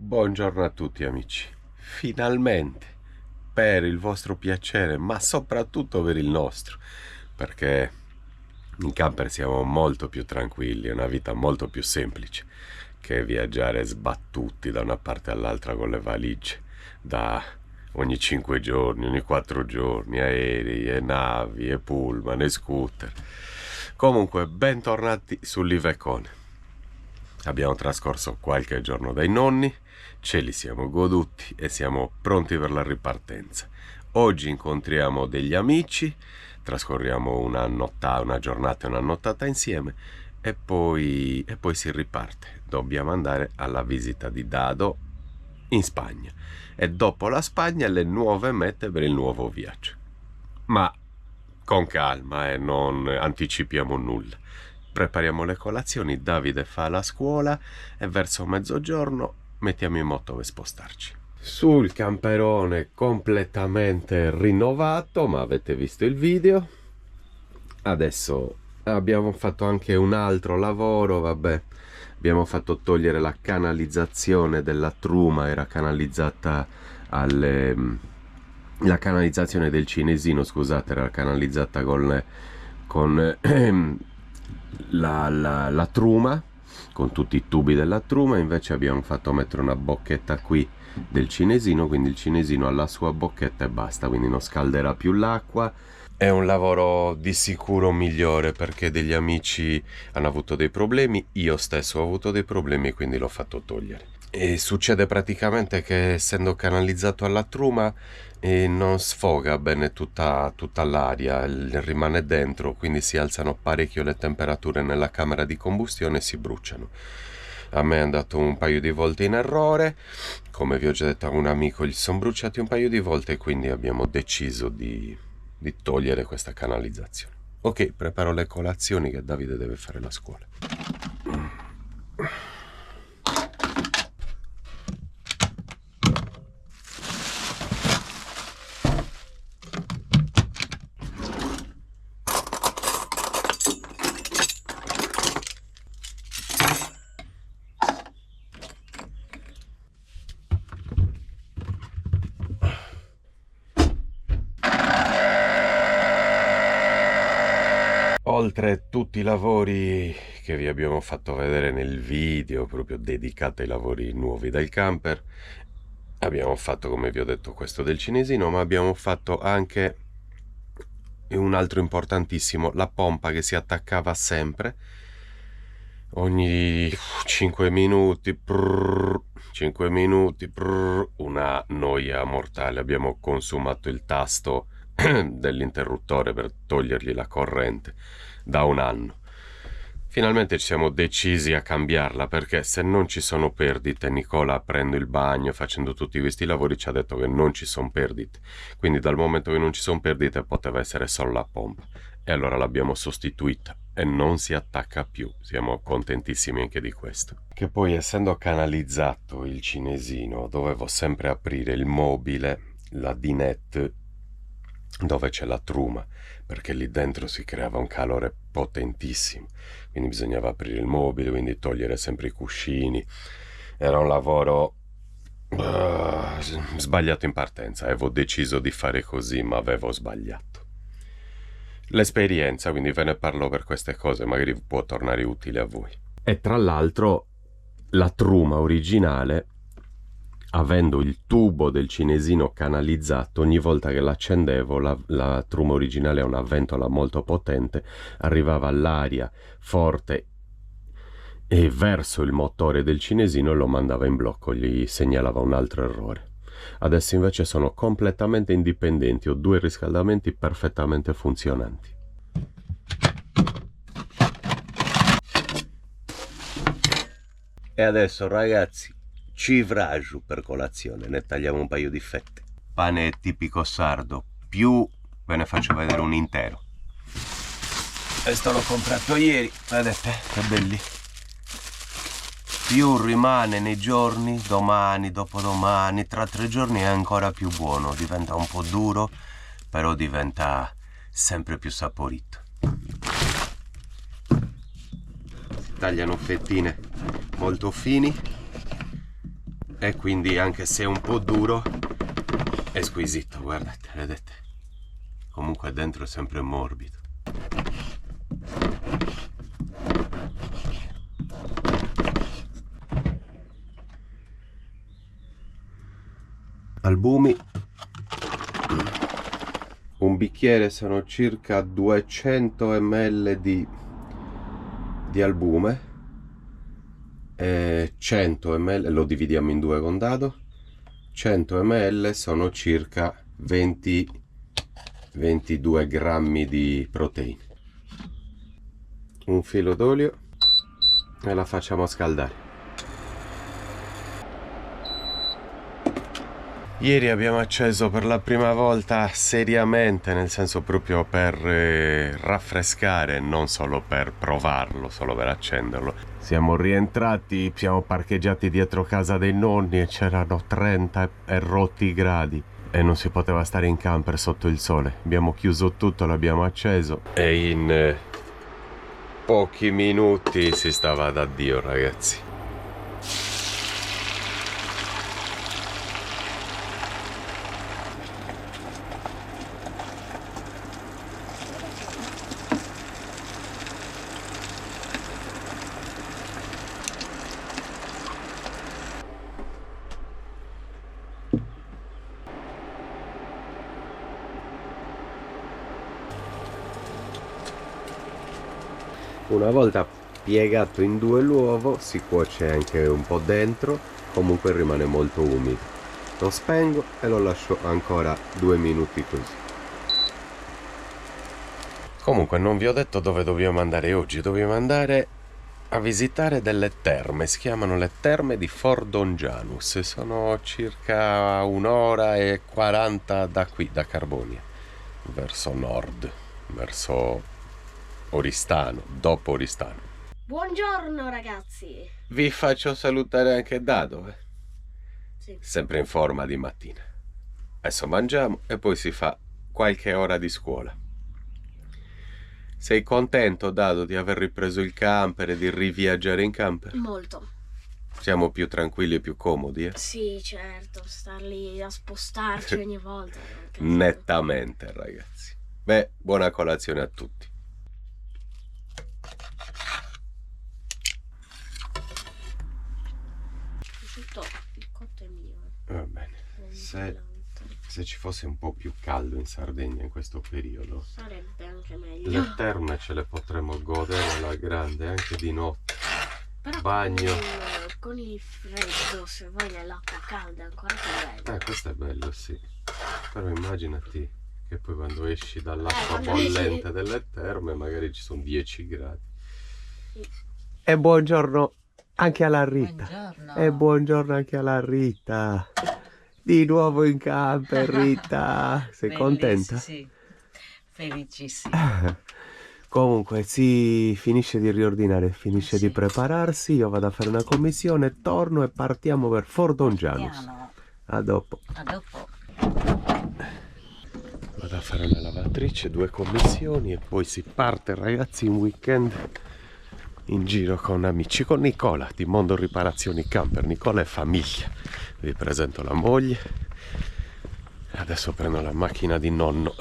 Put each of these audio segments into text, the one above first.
Buongiorno a tutti amici, finalmente, per il vostro piacere, ma soprattutto per il nostro, perché in camper siamo molto più tranquilli, è una vita molto più semplice che viaggiare sbattuti da una parte all'altra con le valigie, da ogni 5 giorni, ogni 4 giorni, aerei e navi e pullman e scooter. Comunque, bentornati sull'Ivecone. Abbiamo trascorso qualche giorno dai nonni, ce li siamo goduti e siamo pronti per la ripartenza. Oggi incontriamo degli amici, trascorriamo una giornata e una nottata insieme e poi si riparte. Dobbiamo andare alla visita di Dado in Spagna e dopo la Spagna le nuove mete per il nuovo viaggio. Ma con calma e non anticipiamo nulla. Prepariamo le colazioni, Davide fa la scuola e verso mezzogiorno mettiamo in moto per spostarci. Sul camperone completamente rinnovato, ma avete visto il video. Adesso abbiamo fatto anche un altro lavoro, vabbè. Abbiamo fatto togliere la canalizzazione della truma, era canalizzata la canalizzazione del Cinesino, scusate, era canalizzata con la truma, con tutti i tubi della truma. Invece abbiamo fatto mettere una bocchetta qui del Cinesino, quindi il Cinesino ha la sua bocchetta e basta, quindi non scalderà più l'acqua. È un lavoro di sicuro migliore perché degli amici hanno avuto dei problemi, io stesso ho avuto dei problemi, quindi l'ho fatto togliere. E succede praticamente che essendo canalizzato alla truma non sfoga bene tutta l'aria, rimane dentro, quindi si alzano parecchio le temperature nella camera di combustione e si bruciano. A me è andato un paio di volte in errore, come vi ho già detto a un amico gli sono bruciati un paio di volte e quindi abbiamo deciso di togliere questa canalizzazione. Ok, preparo le colazioni che Davide deve fare la scuola. Oltre tutti i lavori che vi abbiamo fatto vedere nel video, proprio dedicato ai lavori nuovi del camper, abbiamo fatto, come vi ho detto, questo del Cinesino, ma abbiamo fatto anche un altro importantissimo, la pompa che si attaccava sempre, ogni 5 minuti, 5 minuti, una noia mortale. Abbiamo consumato il tasto dell'interruttore per togliergli la corrente da un anno. Finalmente ci siamo decisi a cambiarla perché se non ci sono perdite, Nicola aprendo il bagno, facendo tutti questi lavori ci ha detto che non ci sono perdite, quindi dal momento che non ci sono perdite poteva essere solo la pompa e allora l'abbiamo sostituita e non si attacca più. Siamo contentissimi anche di questo. Che poi, essendo canalizzato il Cinesino, dovevo sempre aprire il mobile, la dinette dove c'è la truma, perché lì dentro si creava un calore potentissimo, quindi bisognava aprire il mobile, quindi togliere sempre i cuscini. Era un lavoro sbagliato in partenza. Avevo deciso di fare così, ma avevo sbagliato. L'esperienza, quindi ve ne parlo per queste cose, magari può tornare utile a voi. E tra l'altro la truma originale, avendo il tubo del Cinesino canalizzato, ogni volta che l'accendevo la truma originale ha una ventola molto potente, arrivava l'aria forte e verso il motore del Cinesino lo mandava in blocco, gli segnalava un altro errore. Adesso invece sono completamente indipendenti, ho due riscaldamenti perfettamente funzionanti. E adesso ragazzi, civraju per colazione, ne tagliamo un paio di fette. Pane tipico sardo, più ve ne faccio vedere un intero. Questo l'ho comprato ieri, vedete che belli. Più rimane nei giorni, domani, dopodomani, tra 3 giorni è ancora più buono, diventa un po' duro, però diventa sempre più saporito. Si tagliano fettine molto fini e quindi anche se è un po' duro è squisito, guardate, vedete? Comunque dentro è sempre morbido. Albumi, un bicchiere sono circa 200 ml di albume e 100 ml, lo dividiamo in due con dado, 100 ml sono circa 20-22 grammi di proteine. Un filo d'olio e la facciamo scaldare. Ieri abbiamo acceso per la prima volta seriamente, nel senso proprio per raffrescare, non solo per provarlo, solo per accenderlo. Siamo rientrati, siamo parcheggiati dietro casa dei nonni e c'erano 30 e rotti gradi e non si poteva stare in camper sotto il sole. Abbiamo chiuso tutto, l'abbiamo acceso e in pochi minuti si stava ad addio, ragazzi. Una volta piegato in due l'uovo si cuoce anche un po' dentro, comunque rimane molto umido. Lo spengo e lo lascio ancora 2 minuti così. Comunque non vi ho detto dove dobbiamo andare oggi, dobbiamo andare a visitare delle terme, si chiamano le terme di Fordongianus, sono circa 1 ora e 40 da qui, da Carbonia, verso nord, verso Oristano, dopo Oristano. Buongiorno ragazzi. Vi faccio salutare anche Dado, Sì. sempre in forma di mattina. Adesso mangiamo e poi si fa qualche ora di scuola. Sei contento, Dado, di aver ripreso il camper e di riviaggiare in camper? Molto. Siamo più tranquilli e più comodi, eh? Sì, certo, star lì a spostarci ogni volta. Nettamente, ragazzi. Beh, buona colazione a tutti. Tutto il cotto è mio. Va bene. Se ci fosse un po' più caldo in Sardegna in questo periodo, sarebbe anche meglio. le terme ce le potremmo godere alla grande anche di notte. Però bagno. Con il freddo, se vuoi nell'acqua calda è ancora più bello. Questo è bello, sì. Però immaginati che poi quando esci dall'acqua quando bollente delle terme magari ci sono 10 gradi. Sì. E buongiorno anche alla Rita. Buongiorno. E buongiorno anche alla Rita. Di nuovo in camper, Rita. Sei contenta? Sì, felicissima. Comunque si finisce di riordinare, finisce di prepararsi, io vado a fare una commissione, torno e partiamo per Fordongianus. A dopo. A dopo. Vado a fare una lavatrice, 2 commissioni e poi si parte, ragazzi, in weekend in giro con amici, con Nicola di Mondo Riparazioni Camper. Nicola è famiglia. Vi presento la moglie. Adesso prendo la macchina di nonno.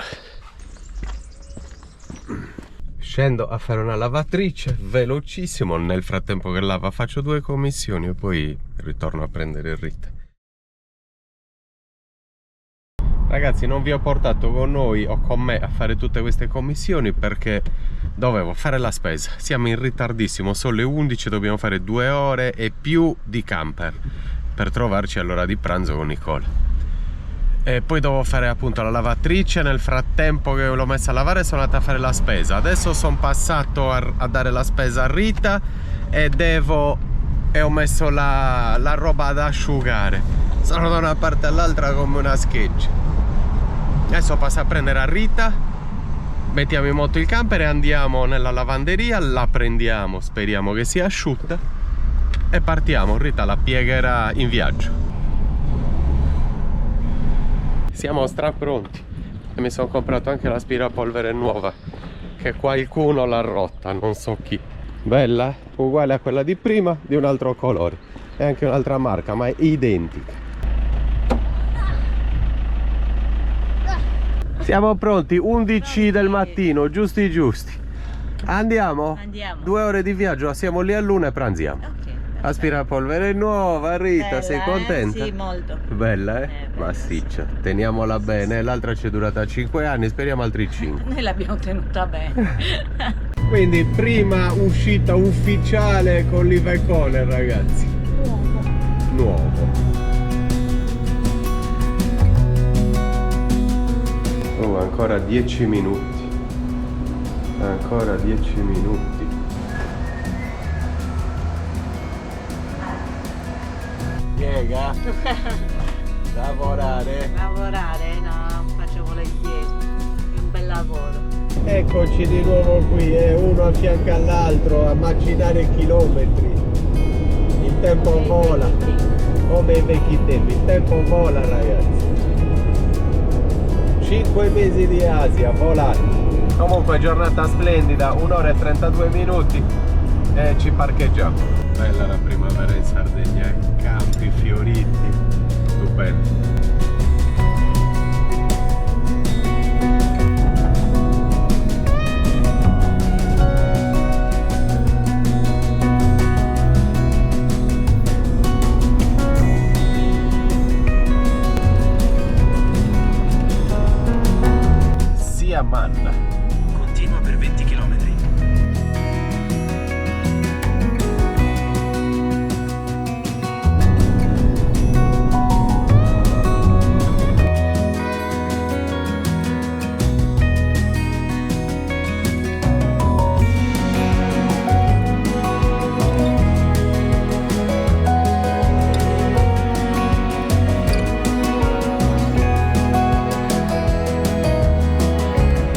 Scendo a fare una lavatrice velocissimo, nel frattempo che lava faccio 2 commissioni e poi ritorno a prendere Rita. Ragazzi, non vi ho portato con noi o con me a fare tutte queste commissioni perché dovevo fare la spesa. Siamo in ritardissimo, sono le 11, dobbiamo fare 2 ore e più di camper per trovarci all'ora di pranzo con Nicola. E poi devo fare appunto la lavatrice. Nel frattempo che l'ho messa a lavare sono andato a fare la spesa. Adesso sono passato a dare la spesa a Rita e ho messo la roba ad asciugare. Sono da una parte all'altra come una scheggia. Adesso passo a prendere a Rita, mettiamo in moto il camper e andiamo nella lavanderia, la prendiamo, speriamo che sia asciutta e partiamo. Rita la piegherà in viaggio. Siamo strapronti e mi sono comprato anche l'aspirapolvere nuova che qualcuno l'ha rotta, non so chi. Bella, uguale a quella di prima, di un altro colore. È anche un'altra marca, ma è identica. Siamo pronti, 11 del mattino, giusti giusti. Andiamo? Andiamo. 2 ore di viaggio, siamo lì all'una e pranziamo. Ok. Aspirapolvere nuova, Rita, Bella, sei contenta? Sì, molto. Bella, eh? Bella, Massiccia. Teniamola bene, l'altra ci è durata 5 anni, speriamo altri 5. Noi l'abbiamo tenuta bene. Quindi prima uscita ufficiale con Levi Conner, ragazzi. Nuovo. Oh, ancora 10 minuti. Ancora 10 minuti. Piega. Lavorare. Lavorare, no, faccio volentieri. È un bel lavoro. Eccoci di nuovo qui, uno a fianco all'altro a macinare chilometri. Il tempo vola, come i vecchi tempi, il tempo vola, ragazzi. 5 mesi di Asia, volati. Comunque giornata splendida, 1 ora e 32 minuti e ci parcheggiamo. Bella la primavera in Sardegna, campi fioriti, stupendo. Manna. Continua per 20 km.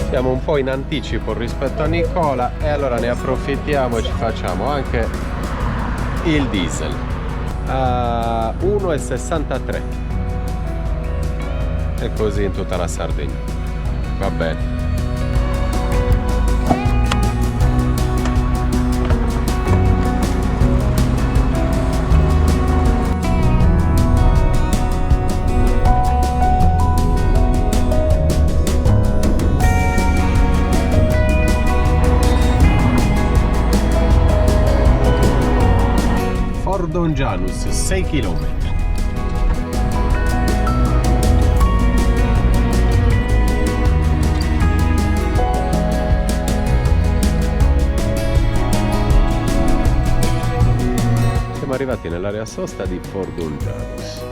Siamo un po' in anticipo rispetto a Nicola e allora ne approfittiamo e ci facciamo anche il diesel a 1,63 e così in tutta la Sardegna. Va bene. Janus, 6 km. Siamo arrivati nell'area sosta di Fordonjanus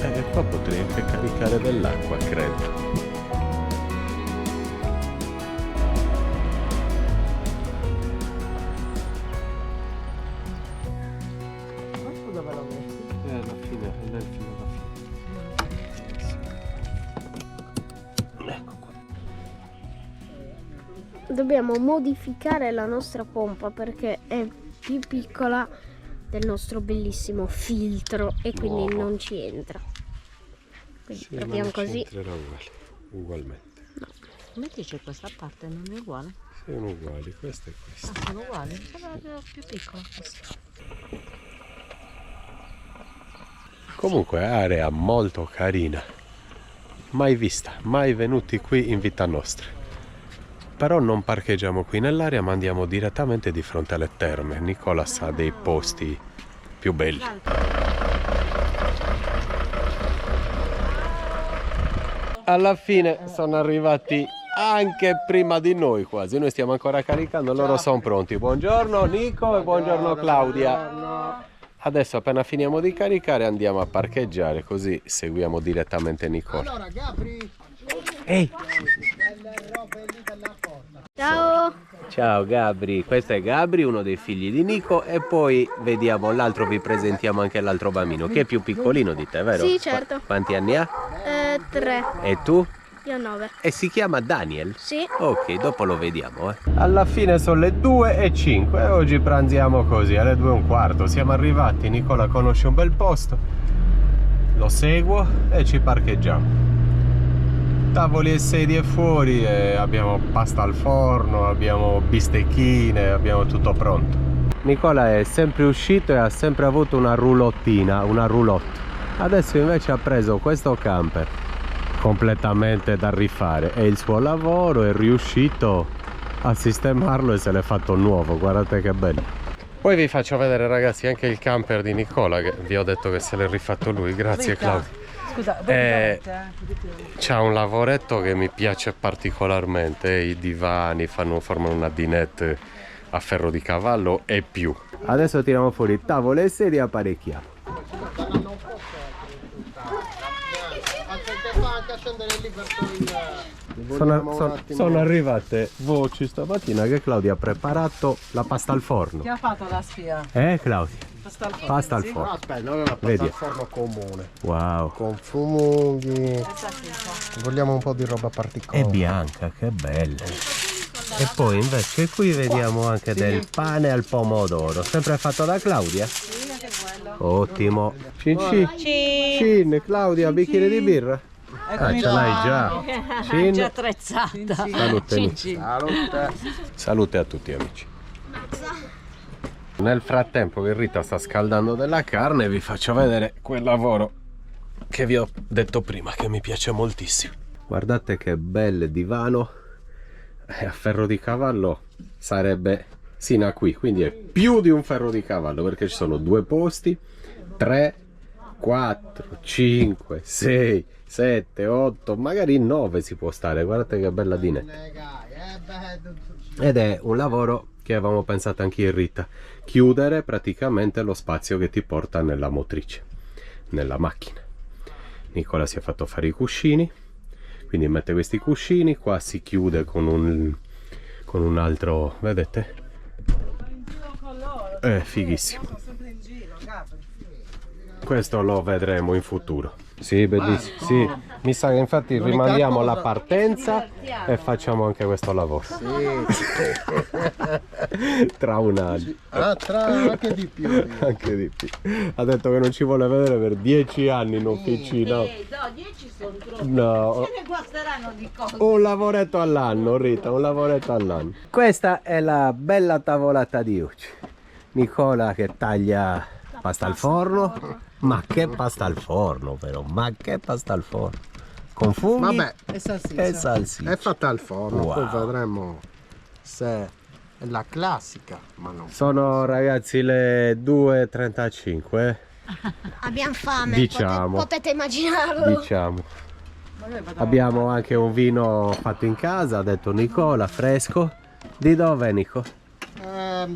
e qua potrei anche caricare dell'acqua, credo. Dobbiamo modificare la nostra pompa perché è più piccola del nostro bellissimo filtro e quindi non ci entra. Quindi Sì, proviamo così. Ugualmente. No. Come dice questa parte non è uguale? Sono uguali, questa e questa. Ah, sono uguali? Sono più piccola questa. Comunque area molto carina. Mai vista, mai venuti qui in vita nostra. Però non parcheggiamo qui nell'area, ma andiamo direttamente di fronte alle terme. Nicola sa dei posti più belli. Alla fine sono arrivati anche prima di noi quasi. Noi stiamo ancora caricando, loro sono pronti. Buongiorno Nico e buongiorno Claudia. Adesso appena finiamo di caricare andiamo a parcheggiare, così seguiamo direttamente Nicola. Allora, Gabri. Ehi! Ciao! Ciao Gabri, questo è Gabri, uno dei figli di Nico e poi vediamo l'altro, vi presentiamo anche l'altro bambino che è più piccolino di te, vero? Sì, certo. Quanti anni ha? 3. E tu? Io 9. E si chiama Daniel? Sì. Ok, dopo lo vediamo. Alla fine sono le 2:05 e oggi pranziamo così, alle 2:15. Siamo arrivati, Nicola conosce un bel posto, lo seguo e ci parcheggiamo. Tavoli e sedie fuori e abbiamo pasta al forno, abbiamo bistecchine, abbiamo tutto pronto. Nicola è sempre uscito e ha sempre avuto una roulotina, una roulotte. Adesso invece ha preso questo camper completamente da rifare e il suo lavoro è riuscito a sistemarlo e se l'è fatto nuovo. Guardate che bello. Poi vi faccio vedere, ragazzi, anche il camper di Nicola, che vi ho detto che se l'è rifatto lui. Grazie, Claudio. Scusa, c'ha un lavoretto che mi piace particolarmente. I divani formano una dinette a ferro di cavallo e più. Adesso tiriamo fuori tavole e sedie e apparecchiamo. Sono arrivate voci stamattina che Claudia ha preparato la pasta al forno. Chi ha fatto la spia? Claudia? Pasta al forno. Pasta al sì? forno. No, aspetta, non è una pasta al forno comune. Wow. Con funghi. Vogliamo un po' di roba particolare. È bianca, che bella. E poi invece qui vediamo anche del pane al pomodoro. Sempre fatto da Claudia? Ottimo. Cin, Claudia, bicchiere di birra? Eccomi Ce l'hai già. Cin. Già attrezzata. Salute. Salute. Salute a tutti, amici. Nel frattempo che Rita sta scaldando della carne, vi faccio vedere quel lavoro che vi ho detto prima, che mi piace moltissimo. Guardate che bel divano. A ferro di cavallo sarebbe sino a qui, quindi è più di un ferro di cavallo, perché ci sono 2 posti, 3, 4, 5, 6, 7, 8, magari 9 si può stare. Guardate che bella dinetta. Ed è un lavoro che avevamo pensato anche in Rita, chiudere praticamente lo spazio che ti porta nella motrice, nella macchina. Nicola si è fatto fare i cuscini, quindi mette questi cuscini, qua si chiude con un altro, vedete? È fighissimo. Questo lo vedremo in futuro. Sì, bellissimo. Sì. Mi sa che infatti rimandiamo la partenza e facciamo anche questo lavoro. Tra un anno. Anche di più. Anche di più. Ha detto che non ci vuole vedere per 10 anni in officina. No, 10 sono troppo. No. Ce ne guasteranno di cose. Un lavoretto all'anno, Rita, un lavoretto all'anno. Questa è la bella tavolata di oggi. Nicola che taglia pasta al forno. Ma che pasta al forno, però, ma che pasta al forno. Con funghi. Vabbè, E salsiccia. e salsiccia. è fatta al forno, Wow. poi vedremo se è la classica, ma no. Sono, ragazzi, le 2:35. Abbiamo fame, Diciamo. potete immaginarlo. Diciamo. Abbiamo anche un vino fatto in casa, ha detto Nicola, fresco. Di dove, Nico?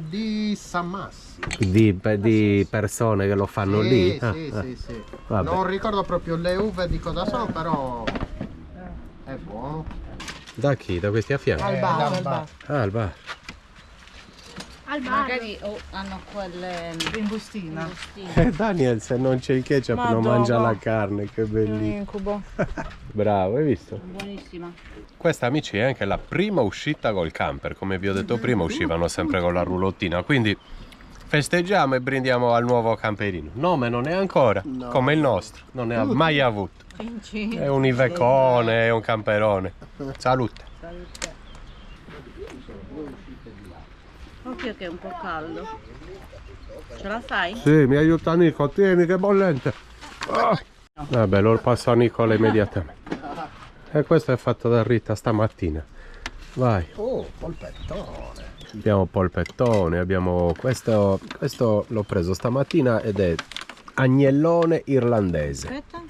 Di San Massi. Di persone che lo fanno lì? Sì. Vabbè. Non ricordo proprio le uve di cosa sono, però è buono. Da chi? Da questi a fianco? Al bar, dal al bar. bar. Ah, al bar. Al bar. Magari hanno quelle In bustina. Daniel, se non c'è il ketchup non Madonna. mangia la carne, che bellissimo. Incubo. Bravo, hai visto? buonissima. Questa, amici, è anche la prima uscita col camper. Come vi ho detto prima, uscivano sempre con la roulotina, quindi festeggiamo e brindiamo al nuovo camperino. Nome non è ancora, come il nostro, non ne ha mai avuto. È un Ivecone, è un camperone. Salute. Occhio che è un po' caldo. Ce la fai? Sì, mi aiuta Nico, tieni che bollente. Vabbè, lo passo a Nicola immediatamente. E questo è fatto da Rita stamattina. Vai. Oh, polpettone. Abbiamo polpettone, abbiamo questo l'ho preso stamattina ed è agnellone irlandese. Aspetta.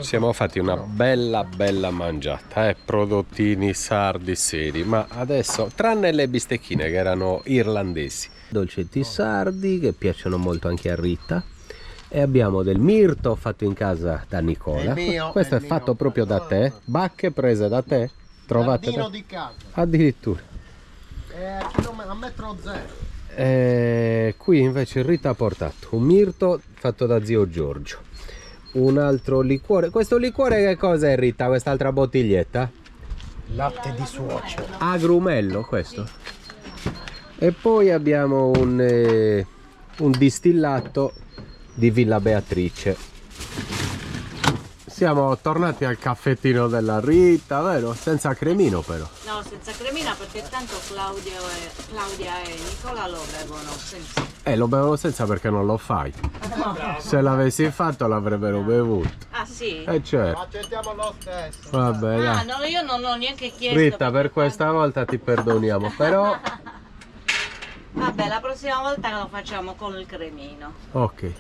Ci siamo fatti una bella mangiata, prodottini sardi seri, ma adesso, tranne le bistecchine che erano irlandesi, dolcetti sardi che piacciono molto anche a Rita, e abbiamo del mirto fatto in casa da Nicola. È mio, Questo è, è mio. fatto proprio da te, bacche prese da te, trovate Giardino da... di casa. addirittura. A metro zero. E qui invece Rita ha portato un mirto fatto da zio Giorgio, un altro liquore. Questo liquore che cosa è, Rita? Quest'altra bottiglietta? Latte di suocero. Agrumello questo. E poi abbiamo un distillato di Villa Beatrice. Siamo tornati al caffettino della Rita, vero? Senza cremino però. No, senza cremina perché tanto Claudia e Nicola lo bevono senza. Lo bevono senza perché non lo fai. Se l'avessi fatto l'avrebbero bevuto. Ah sì? Certo. Accettiamo lo stesso. Vabbè, dai. Ah, no, io non ho neanche chiesto. Rita, per questa volta ti perdoniamo, però... Vabbè, la prossima volta lo facciamo con il cremino. Ok.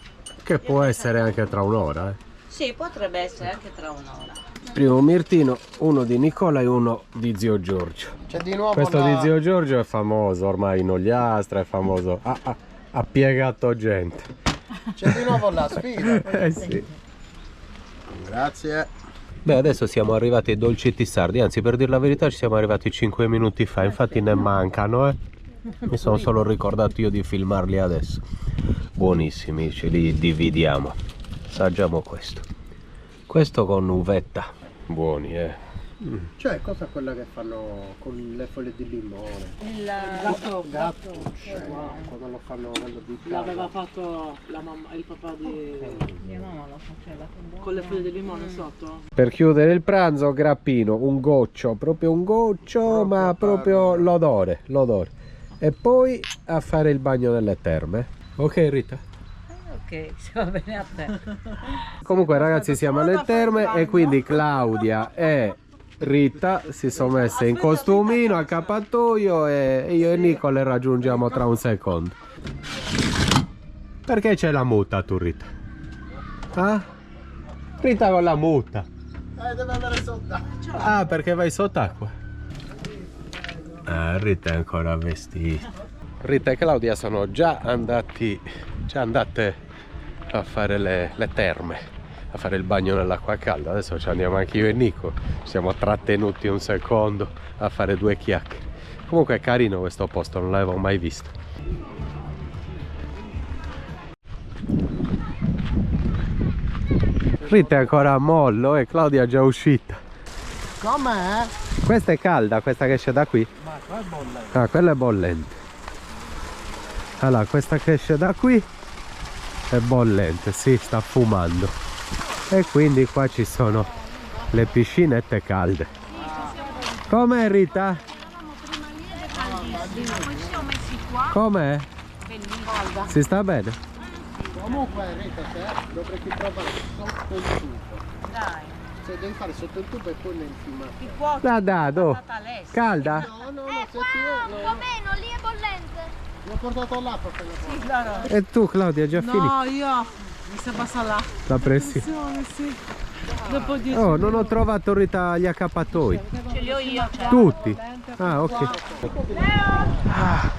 Che può essere anche tra un'ora, eh. Sì, potrebbe essere anche tra un'ora. Primo mirtino, uno di Nicola e uno di zio Giorgio. C'è di nuovo Questo la... di zio Giorgio è famoso ormai in Ogliastra, è famoso, ha piegato gente. C'è di nuovo la sfida. Sì. Grazie. Beh, adesso siamo arrivati ai dolcetti sardi, anzi per dire la verità ci siamo arrivati 5 minuti fa, infatti ne mancano, eh. Mi sono solo ricordato io di filmarli adesso. Buonissimi, ce li dividiamo. Assaggiamo questo. Questo con uvetta. Buoni, eh. Cioè, cosa quella che fanno con le foglie di limone? Il Gatto. Quando lo fanno quello di L'aveva fatto la mamma, il papà di... mia mamma lo faceva con le foglie di limone sotto. Per chiudere il pranzo, grappino, un goccio, proprio un goccio, ma proprio l'odore. E poi a fare il bagno nelle terme. Ok Rita? Ok, se va bene a te. Comunque ragazzi siamo alle terme e quindi Claudia e Rita si sono messe in costumino, accappatoio e io e Nico le raggiungiamo tra un secondo. Perché c'è la muta tu Rita? Ah? Rita con la muta. deve andare sott'acqua. Ah, perché vai sott'acqua? Ah, Rita è ancora vestita. Rita e Claudia sono già andate a fare le terme, a fare il bagno nell'acqua calda. Adesso ci andiamo anche io e Nico. Ci siamo trattenuti un secondo a fare due chiacchiere. Comunque è carino questo posto, non l'avevo mai visto. Rita è ancora a mollo e Claudia è già uscita. Com'è? Questa è calda, questa che esce da qui? Ma qua è bollente. Ah, quella è bollente. Allora, questa che esce da qui è bollente, si sta fumando. E quindi qua ci sono le piscinette calde. Com'è Rita? Com'è? Si sta bene? Comunque Rita, te dovresti provare sotto il tubo. Dai. Cioè devi fare sotto il tubo e poi nel fiume. Dado, calda? No, no, se ti Meno, lì è bollente. l'ho portato l'acqua per la porta. E tu Claudia, già finito? No, io mi si abbassa la La pressione. pressione, sì. Dopo 10 Oh, non ho trovato Rita gli accappatoi. Ce li ho io. Tutti? Ah, ok. Ah.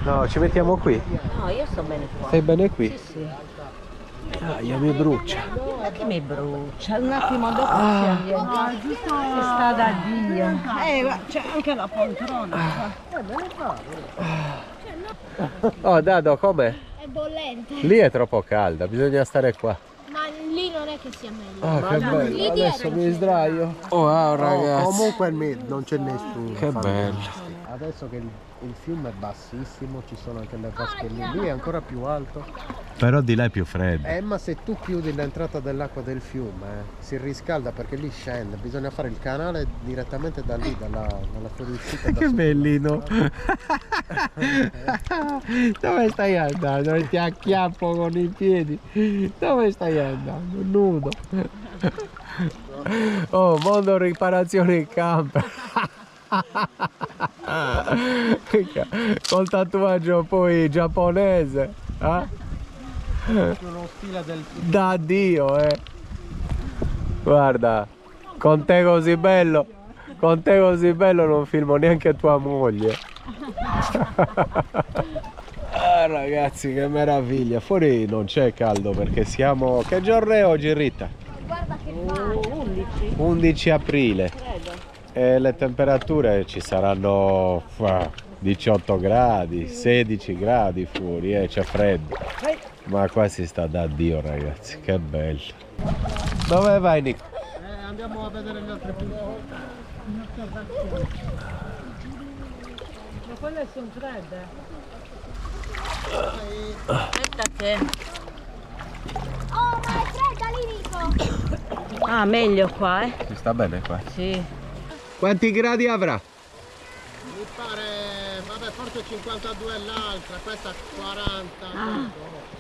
No, ci mettiamo qui. No, io sto bene qua. Stai bene qui? Sì, sì. Ah, io mi brucia. Che mi brucia? Un attimo dopo si ambienta. Si sta da Dio. c'è anche la poltrona. Oh, Dado, com'è? È bollente. Lì è troppo calda, bisogna stare qua. Ma lì non è che sia meglio. Oh, che bello. Adesso mi sdraio. Wow, ragazzi. Comunque non c'è nessuno. Che bello. Adesso che il fiume è bassissimo, ci sono anche le vasche lì è ancora più alto. Però di là è più freddo. Ma se tu chiudi l'entrata dell'acqua del fiume, si riscalda perché lì scende, bisogna fare il canale direttamente da lì, dalla fuoriuscita. Che bellino. Dove stai andando? Ti acchiappo con i piedi. Dove stai andando? Nudo. Oh, mondo riparazione camper. Col tatuaggio poi giapponese. Uno stile del Da Dio, Guarda, con te così bello non filmo neanche tua moglie. Ah, ragazzi, che meraviglia. Fuori non c'è caldo perché siamo... Che giorno è oggi, Rita? Guarda che fa. 11 aprile. E le temperature ci saranno 18 gradi, 16 gradi fuori, c'è freddo. Ma qua si sta da Dio, ragazzi, che bello. Dove vai, Nico? andiamo a vedere gli altri punti. Ma quelle sono fredde. Aspetta che... Oh, ma è fredda lì, Nico! Ah, meglio qua, Si sta bene qua? Sì. Quanti gradi avrà? Mi pare, vabbè, forse 52 l'altra, questa 40.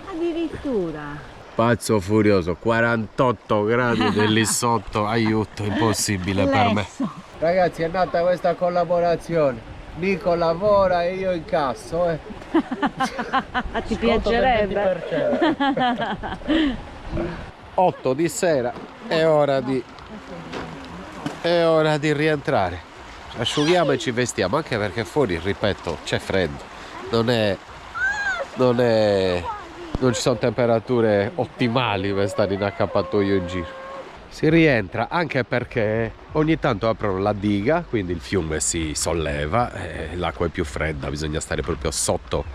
Addirittura. Pazzo furioso, 48 gradi del lì sotto, aiuto, impossibile per me. Ragazzi, è nata questa collaborazione. Nico lavora e io incasso, Ti piacerebbe? 8 di sera, è ora di rientrare. Asciughiamo e ci vestiamo, anche perché fuori, ripeto, c'è freddo. Non ci sono temperature ottimali per stare in accappatoio in giro. Si rientra anche perché ogni tanto aprono la diga, quindi il fiume si solleva e l'acqua è più fredda, bisogna stare proprio sotto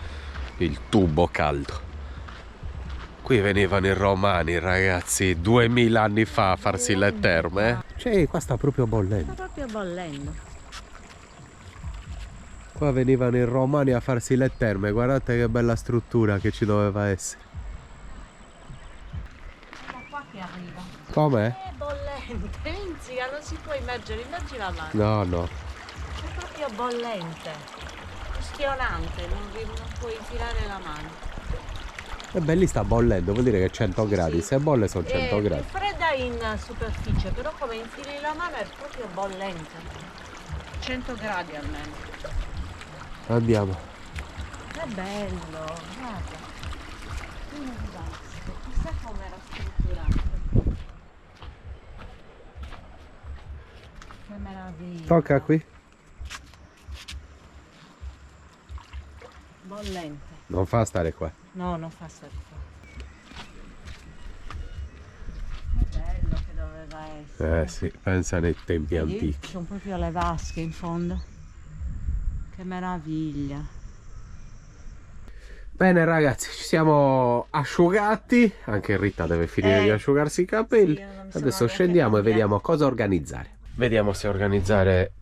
il tubo caldo. Qui venivano i romani, ragazzi, 2000 anni fa a farsi le terme. Cioè, qua sta proprio bollendo. Sta proprio bollendo. Qua venivano i romani a farsi le terme, guardate che bella struttura che ci doveva essere. Da qua che arriva. Com'è? È bollente, Inziga, non si può immergere, immergi la mano. No, no. È proprio bollente, ustionante, non puoi infilare la mano. E beh, lì sta bollendo, vuol dire che 100 gradi, se bolle sono 100 È gradi. più fredda in superficie, però come infili la mano è proprio bollente. 100 gradi almeno. Andiamo. Che bello, guarda. Chissà com'era strutturato. Che meraviglia. Tocca qui. Bollente. Non fa stare qua. No, non fa stare qua. Che bello che doveva essere. Sì, pensa nei tempi Vedi? antichi. Ci sono proprio le vasche in fondo. Che meraviglia. Bene ragazzi, ci siamo asciugati, anche Rita deve finire di asciugarsi i capelli. sì, io non mi sono Adesso neanche scendiamo e cambiata. vediamo cosa organizzare. Vediamo se organizzare...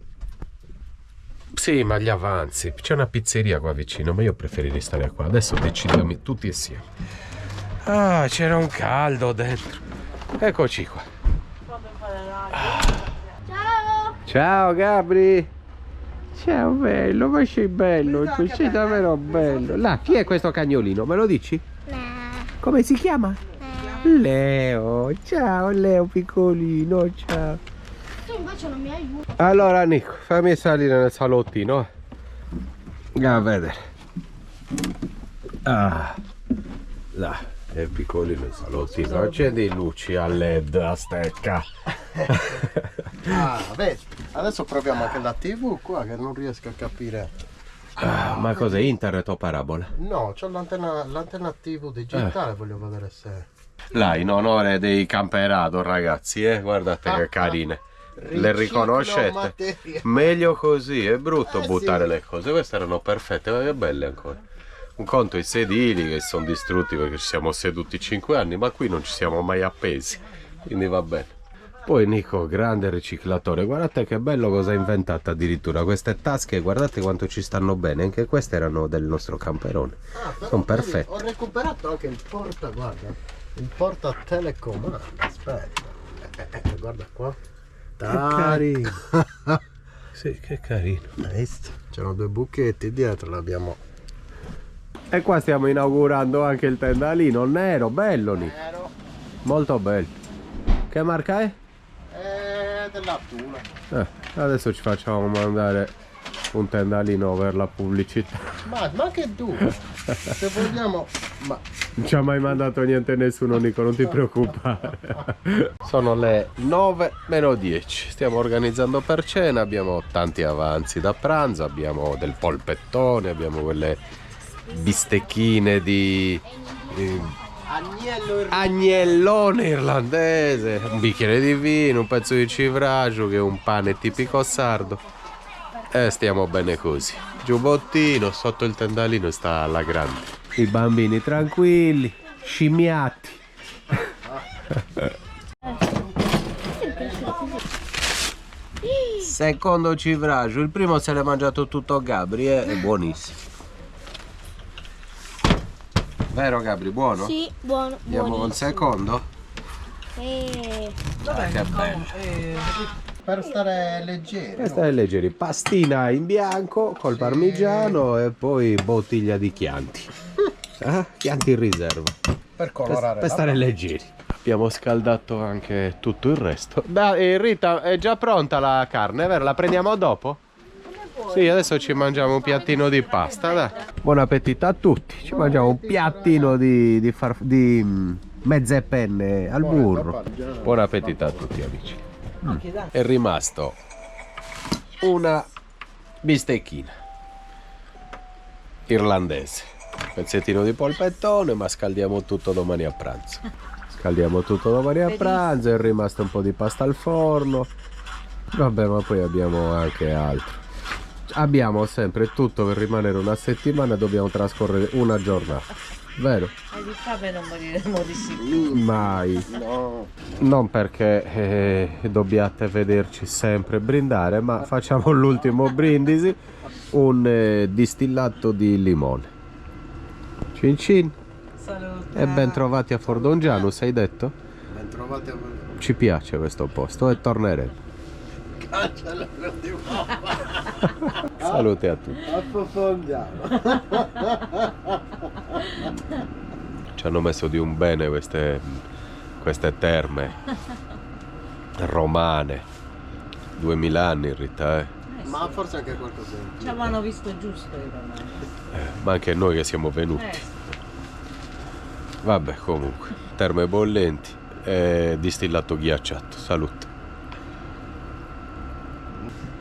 Sì, ma gli avanzi. C'è una pizzeria qua vicino, ma io preferirei stare qua. Adesso decidiamo tutti insieme. Ah, c'era un caldo dentro. Eccoci qua. Ciao! Ciao Gabri. Ciao bello, ma sei bello, tu sei davvero bello. Là, chi è questo cagnolino? Me lo dici? Come si chiama? Leo. Ciao Leo piccolino, ciao. Tu invece non mi aiuti. Allora Nico, fammi salire nel salottino. A vedere. Ah, là, è piccolino il salottino. Accendi luci a LED a stecca. Ah, vedi, adesso proviamo anche la TV qua che non riesco a capire. Ah, ma cos'è, internet o parabola? No, c'ho l'antenna TV digitale, voglio vedere se... Là, in onore dei Camperado, ragazzi, guardate che carine. Le riconoscete? materia. Meglio così, è brutto Sì. buttare le cose. Queste erano perfette, ma che belle ancora. Un conto i sedili che sono distrutti perché ci siamo seduti 5 anni, ma qui non ci siamo mai appesi, quindi va bene. Poi Nico, grande riciclatore, guardate che bello cosa ha inventato addirittura. Queste tasche, guardate quanto ci stanno bene, anche queste erano del nostro camperone. Però Sono vedi, perfette. ho recuperato anche il porta, guarda, il porta telecomando, aspetta, guarda qua. Carino. Sì, che carino. C'erano due buchetti dietro, l'abbiamo... E qua stiamo inaugurando anche il tendalino nero, bello Nico. Nero. Molto bello. Che marca è? Della Tula. Adesso ci facciamo mandare un tendalino per la pubblicità. Ma anche due, se vogliamo, ma... Non ci ha mai mandato niente nessuno Nico, non ti preoccupare. Sono le 9:10. Stiamo organizzando per cena, abbiamo tanti avanzi da pranzo, abbiamo del polpettone, abbiamo quelle bistecchine di agnellone irlandese, un bicchiere di vino, un pezzo di civraggio che è un pane tipico sardo. E stiamo bene così. Giubbottino, sotto il tendalino sta alla grande. I bambini tranquilli, scimmiati. Secondo civraggio, il primo se l'è mangiato tutto Gabri, è buonissimo. Vero Gabri, buono? Sì, buono. Andiamo col secondo? Dov'è che il bello. Per stare leggeri. Questa è leggeri, pastina in bianco col parmigiano e poi bottiglia di Chianti. Chianti in riserva. Per colorare. Per stare leggeri. Abbiamo scaldato anche tutto il resto. Dai, Rita, è già pronta la carne, vero? La prendiamo dopo? Sì, adesso ci mangiamo un piattino di pasta, dai. Buon appetito a tutti. Ci mangiamo un piattino di mezze penne al burro. Buon appetito a tutti, amici. È rimasto una bistecchina irlandese, pezzettino di polpettone, ma scaldiamo tutto domani a pranzo. Scaldiamo tutto domani a pranzo, è rimasto un po' di pasta al forno. Vabbè, ma poi abbiamo anche altro. Abbiamo sempre tutto per rimanere una settimana, dobbiamo trascorrere una giornata, vero? E di fame non moriremo di sicuro. Mai. No. Non perché dobbiate vederci sempre brindare, ma facciamo l'ultimo brindisi, un distillato di limone. Cin cin. Salute. E ben trovati a Fordongianus, hai detto? Ben trovati a Ci piace questo posto e torneremo. Salute a tutti. Approfondiamo. Ci hanno messo di un bene queste terme romane. 2000 anni, Rita, Ma forse anche qualcosa in più. Ci avevano visto giusto i romani. ma anche noi che siamo venuti. Sì. Vabbè, comunque, terme bollenti e distillato ghiacciato. Salute.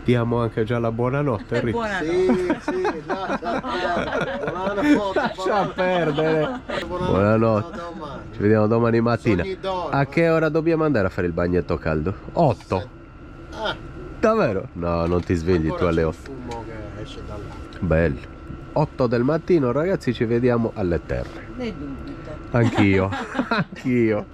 Diamo anche già la buonanotte, Rita. Buonanotte. Sì, lascia perdere. Buonanotte. Lascia perdere. Buonanotte. Buonanotte. Domani. Ci vediamo domani mattina. Sogni d'oro. A che ora dobbiamo andare a fare il bagnetto caldo? 8. Ah, Davvero? No, non ti svegli ancora tu alle c'è 8. il fumo che esce da là. Bello. 8 del mattino, ragazzi, ci vediamo alle terre. Ne dubito. Anch'io. Anch'io.